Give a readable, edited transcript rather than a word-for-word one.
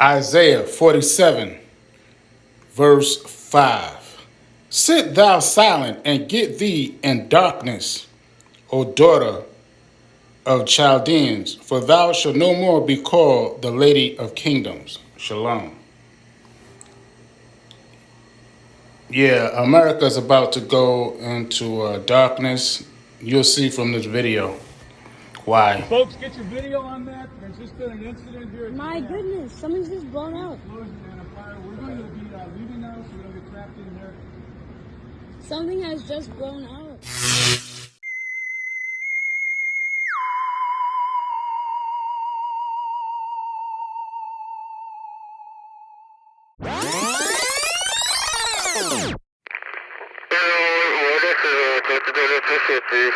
Isaiah 47, verse 5. Sit thou silent and get thee in darkness, O daughter of Chaldeans, for thou shalt no more be called the Lady of Kingdoms. Shalom. Yeah, America's about to go into darkness. You'll see from this video why. Folks, get your video on that. There's just been an incident here. My goodness, something's just blown out. We're going to be leaving now, so we don't get trapped in there. Something has just blown out. Please,